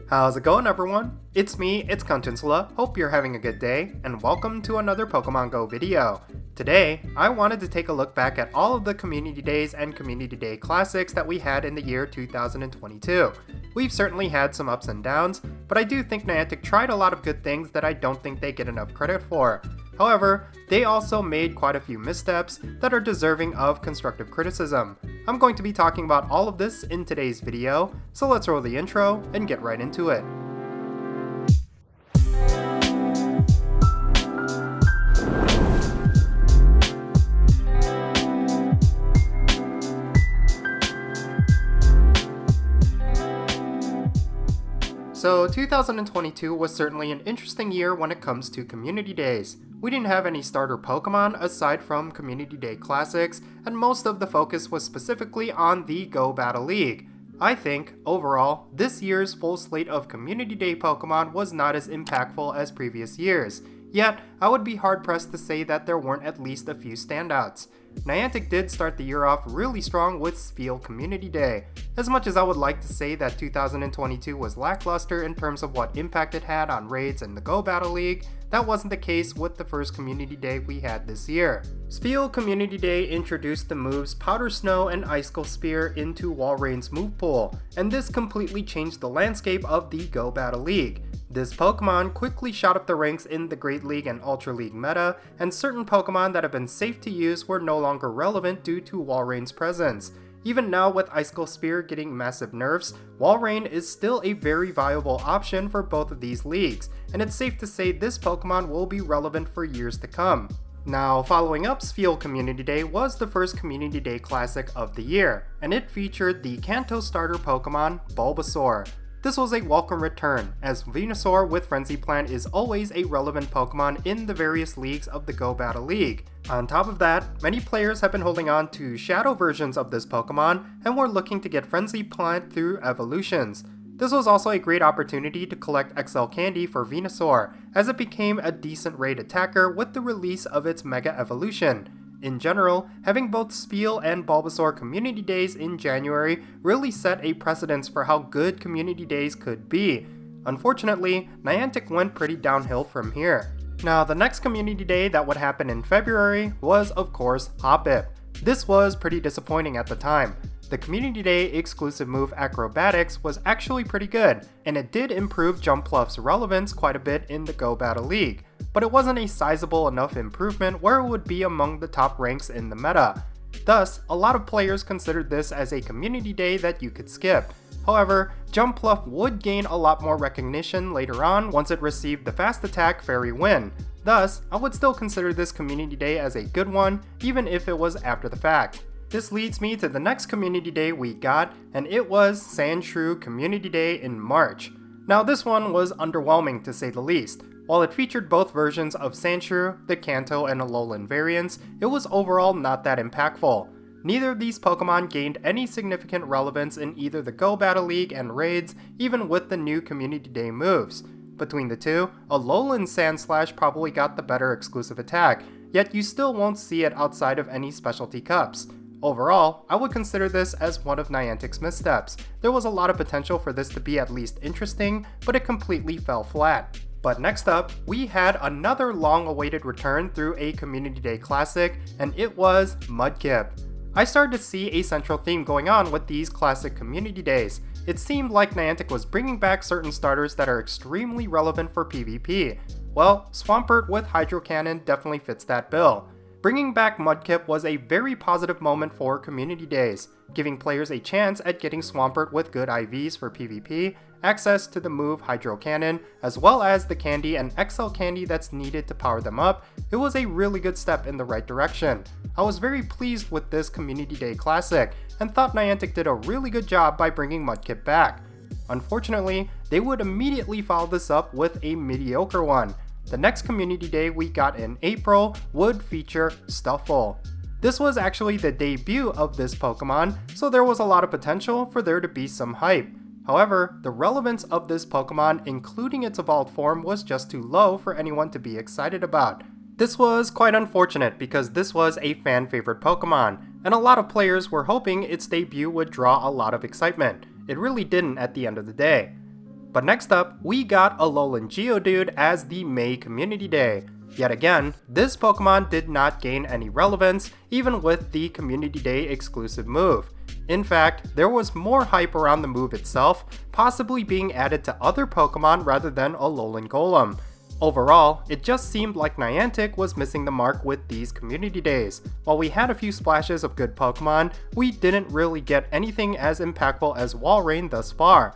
How's it going, everyone? It's me, it's Jinsula. Hope you're having a good day, and welcome to another Pokemon Go video. Today, I wanted to take a look back at all of the Community Days and Community Day Classics that we had in the year 2022. We've certainly had some ups and downs, but I do think Niantic tried a lot of good things that I don't think they get enough credit for. However, they also made quite a few missteps that are deserving of constructive criticism. I'm going to be talking about all of this in today's video, so let's roll the intro and get right into it. So 2022 was certainly an interesting year when it comes to Community Days. We didn't have any starter Pokemon aside from Community Day Classics, and most of the focus was specifically on the Go Battle League. I think, overall, this year's full slate of Community Day Pokemon was not as impactful as previous years, yet I would be hard-pressed to say that there weren't at least a few standouts. Niantic did start the year off really strong with Spiel Community Day. As much as I would like to say that 2022 was lackluster in terms of what impact it had on raids and the Go Battle League, that wasn't the case with the first Community Day we had this year. Spiel Community Day introduced the moves Powder Snow and Icicle Spear into Walreign's move pool, and this completely changed the landscape of the Go Battle League. This Pokemon quickly shot up the ranks in the Great League and Ultra League meta, and certain Pokemon that have been safe to use were no longer relevant due to Walreign's presence. Even now, with Icicle Spear getting massive nerfs, Walreign is still a very viable option for both of these leagues, and it's safe to say this Pokemon will be relevant for years to come. Now, following up Spiel Community Day was the first Community Day Classic of the year, and it featured the Kanto starter Pokemon, Bulbasaur. This was a welcome return, as Venusaur with Frenzy Plant is always a relevant Pokemon in the various leagues of the Go Battle League. On top of that, many players have been holding on to Shadow versions of this Pokemon and were looking to get Frenzy Plant through evolutions. This was also a great opportunity to collect XL Candy for Venusaur, as it became a decent raid attacker with the release of its Mega Evolution. In general, having both Spiel and Bulbasaur Community Days in January really set a precedence for how good Community Days could be. Unfortunately, Niantic went pretty downhill from here. Now, the next Community Day that would happen in February was, of course, Hoppip. This was pretty disappointing at the time. The Community Day exclusive move Acrobatics was actually pretty good, and it did improve Jumpluff's relevance quite a bit in the Go Battle League, but it wasn't a sizable enough improvement where it would be among the top ranks in the meta. Thus, a lot of players considered this as a Community Day that you could skip. However, Jumpluff would gain a lot more recognition later on once it received the Fast Attack Fairy Wind. Thus, I would still consider this Community Day as a good one, even if it was after the fact. This leads me to the next Community Day we got, and it was Sandshrew Community Day in March. Now, this one was underwhelming to say the least. While it featured both versions of Sandshrew, the Kanto and Alolan variants, it was overall not that impactful. Neither of these Pokemon gained any significant relevance in either the Go Battle League and raids, even with the new Community Day moves. Between the two, Alolan Sandslash probably got the better exclusive attack, yet you still won't see it outside of any specialty cups. Overall, I would consider this as one of Niantic's missteps. There was a lot of potential for this to be at least interesting, but it completely fell flat. But next up, we had another long-awaited return through a Community Day Classic, and it was Mudkip. I started to see a central theme going on with these classic Community Days. It seemed like Niantic was bringing back certain starters that are extremely relevant for PvP. Well, Swampert with Hydro Cannon definitely fits that bill. Bringing back Mudkip was a very positive moment for Community Days, giving players a chance at getting Swampert with good IVs for PvP, access to the move Hydro Cannon, as well as the candy and XL Candy that's needed to power them up. It was a really good step in the right direction. I was very pleased with this Community Day Classic, and thought Niantic did a really good job by bringing Mudkip back. Unfortunately, they would immediately follow this up with a mediocre one. The next Community Day we got in April would feature Stufful. This was actually the debut of this Pokemon, so there was a lot of potential for there to be some hype. However, the relevance of this Pokemon, including its evolved form, was just too low for anyone to be excited about. This was quite unfortunate because this was a fan favorite Pokemon, and a lot of players were hoping its debut would draw a lot of excitement. It really didn't at the end of the day. But next up, we got Alolan Geodude as the May Community Day. Yet again, this Pokemon did not gain any relevance, even with the Community Day exclusive move. In fact, there was more hype around the move itself, possibly being added to other Pokemon rather than Alolan Golem. Overall, it just seemed like Niantic was missing the mark with these Community Days. While we had a few splashes of good Pokemon, we didn't really get anything as impactful as Walrein thus far.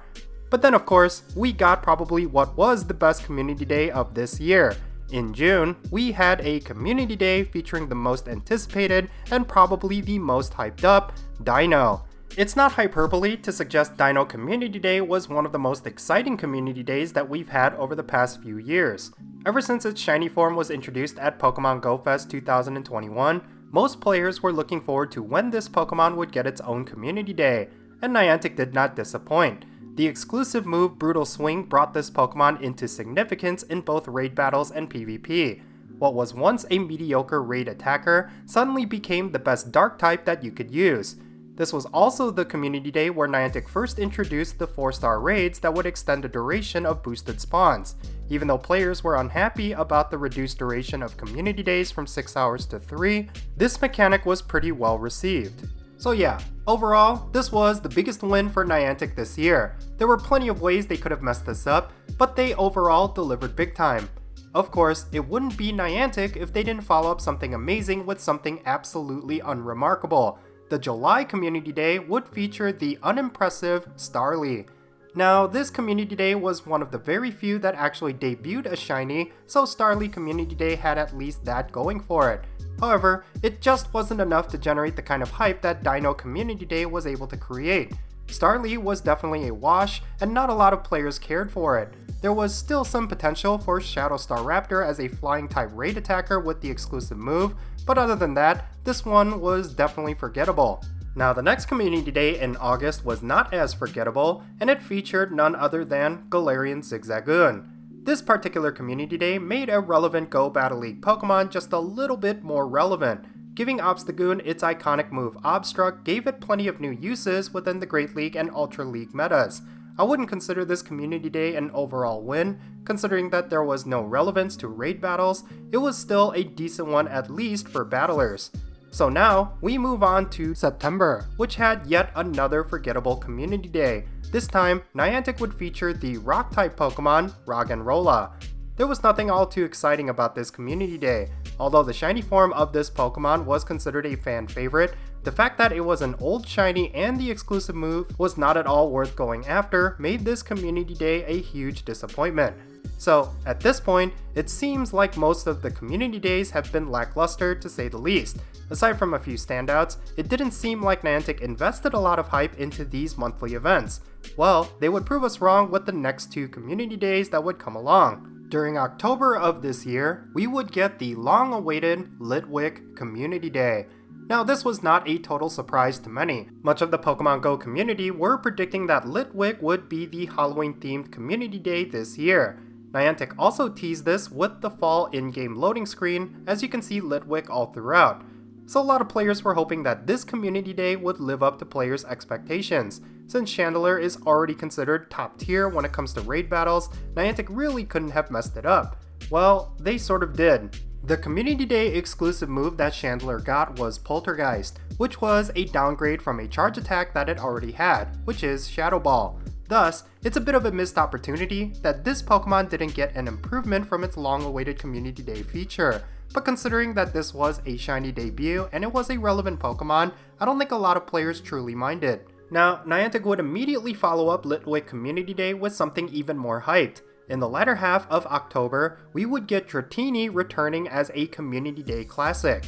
But then of course, we got probably what was the best Community Day of this year. In June, we had a Community Day featuring the most anticipated and probably the most hyped up, Deino. It's not hyperbole to suggest Deino Community Day was one of the most exciting community days that we've had over the past few years. Ever since its shiny form was introduced at Pokémon Go Fest 2021, most players were looking forward to when this Pokémon would get its own Community Day, and Niantic did not disappoint. The exclusive move Brutal Swing brought this Pokemon into significance in both raid battles and PvP. What was once a mediocre raid attacker suddenly became the best dark type that you could use. This was also the Community Day where Niantic first introduced the 4-star raids that would extend the duration of boosted spawns. Even though players were unhappy about the reduced duration of Community Days from 6 hours to 3, this mechanic was pretty well received. So yeah, overall, this was the biggest win for Niantic this year. There were plenty of ways they could have messed this up, but they overall delivered big time. Of course, it wouldn't be Niantic if they didn't follow up something amazing with something absolutely unremarkable. The July Community Day would feature the unimpressive Starly. Now, this Community Day was one of the very few that actually debuted a shiny, so Starly Community Day had at least that going for it. However, it just wasn't enough to generate the kind of hype that Deino Community Day was able to create. Starly was definitely a wash, and not a lot of players cared for it. There was still some potential for Shadow Star Raptor as a flying type raid attacker with the exclusive move, but other than that, this one was definitely forgettable. Now, the next Community Day in August was not as forgettable, and it featured none other than Galarian Zigzagoon. This particular Community Day made a relevant Go Battle League Pokemon just a little bit more relevant. Giving Obstagoon its iconic move Obstruct gave it plenty of new uses within the Great League and Ultra League metas. I wouldn't consider this Community Day an overall win, considering that there was no relevance to raid battles. It was still a decent one at least for battlers. So now, we move on to September, which had yet another forgettable Community Day. This time, Niantic would feature the Rock-type Pokemon, Roggenrola. There was nothing all too exciting about this Community Day. Although the shiny form of this Pokemon was considered a fan favorite, the fact that it was an old shiny and the exclusive move was not at all worth going after made this Community Day a huge disappointment. So, at this point, it seems like most of the Community Days have been lackluster to say the least. Aside from a few standouts, it didn't seem like Niantic invested a lot of hype into these monthly events. Well, they would prove us wrong with the next two Community Days that would come along. During October of this year, we would get the long-awaited Litwick Community Day. Now, this was not a total surprise to many. Much of the Pokemon Go community were predicting that Litwick would be the Halloween-themed Community Day this year. Niantic also teased this with the fall in-game loading screen, as you can see Litwick all throughout. So a lot of players were hoping that this Community Day would live up to players' expectations. Since Chandelure is already considered top tier when it comes to raid battles, Niantic really couldn't have messed it up. Well, they sort of did. The Community Day exclusive move that Chandelure got was Poltergeist, which was a downgrade from a charge attack that it already had, which is Shadow Ball. Thus, it's a bit of a missed opportunity that this Pokemon didn't get an improvement from its long-awaited Community Day feature. But considering that this was a shiny debut and it was a relevant Pokemon, I don't think a lot of players truly minded. Now, Niantic would immediately follow up Litwick Community Day with something even more hyped. In the latter half of October, we would get Dratini returning as a Community Day classic.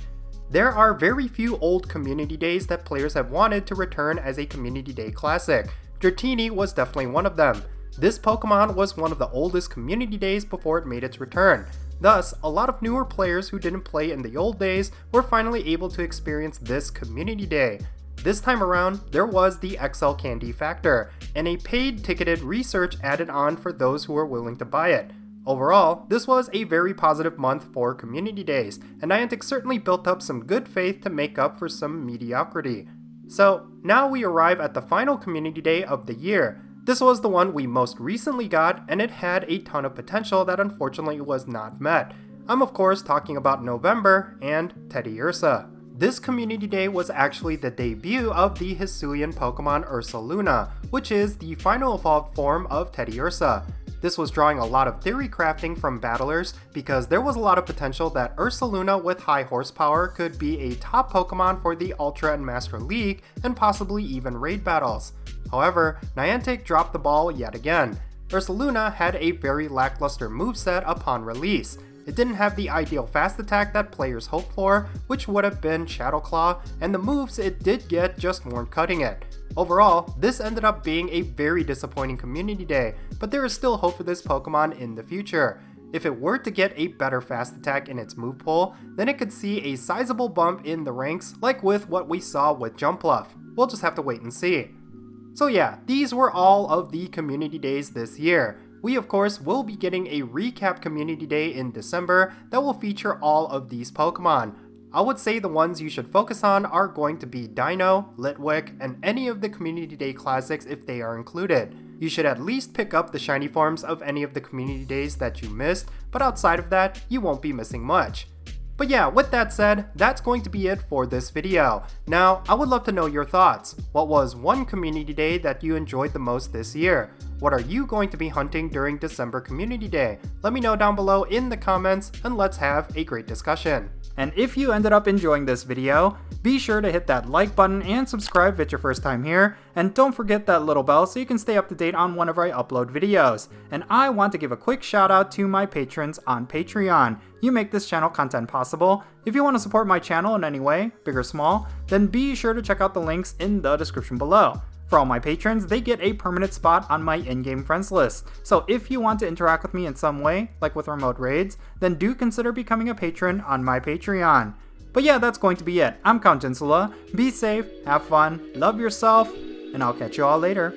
There are very few old Community Days that players have wanted to return as a Community Day classic. Dratini was definitely one of them. This Pokemon was one of the oldest Community Days before it made its return. Thus, a lot of newer players who didn't play in the old days were finally able to experience this Community Day. This time around, there was the XL Candy factor, and a paid ticketed research added on for those who were willing to buy it. Overall, this was a very positive month for Community Days, and Niantic certainly built up some good faith to make up for some mediocrity. So, now we arrive at the final Community Day of the year. This was the one we most recently got, and it had a ton of potential that unfortunately was not met. I'm of course talking about November and Teddiursa. This community day was actually the debut of the Hisuian Pokemon Ursaluna, which is the final evolved form of Teddiursa. This was drawing a lot of theory crafting from battlers because there was a lot of potential that Ursaluna with high horsepower could be a top Pokemon for the Ultra and Master League and possibly even raid battles. However, Niantic dropped the ball yet again. Ursaluna had a very lackluster moveset upon release. It didn't have the ideal fast attack that players hoped for, which would have been Shadow Claw, and the moves it did get just weren't cutting it. Overall, this ended up being a very disappointing community day, but there is still hope for this Pokemon in the future. If it were to get a better fast attack in its move pool, then it could see a sizable bump in the ranks like with what we saw with Jumpluff. We'll just have to wait and see. So yeah, these were all of the community days this year. We of course will be getting a recap community day in December that will feature all of these Pokemon. I would say the ones you should focus on are going to be Deino, Litwick, and any of the community day classics if they are included. You should at least pick up the shiny forms of any of the community days that you missed, but outside of that, you won't be missing much. But yeah, with that said, that's going to be it for this video. Now, I would love to know your thoughts. What was one community day that you enjoyed the most this year? What are you going to be hunting during December Community Day? Let me know down below in the comments and let's have a great discussion. And if you ended up enjoying this video, be sure to hit that like button and subscribe if it's your first time here, and don't forget that little bell so you can stay up to date on whenever I upload videos. And I want to give a quick shout out to my patrons on Patreon. You make this channel content possible. If you want to support my channel in any way, big or small, then be sure to check out the links in the description below. For all my patrons, they get a permanent spot on my in-game friends list. So if you want to interact with me in some way, like with remote raids, then do consider becoming a patron on my Patreon. But yeah, that's going to be it. I'm Count Jinsula. Be safe, have fun, love yourself, and I'll catch you all later.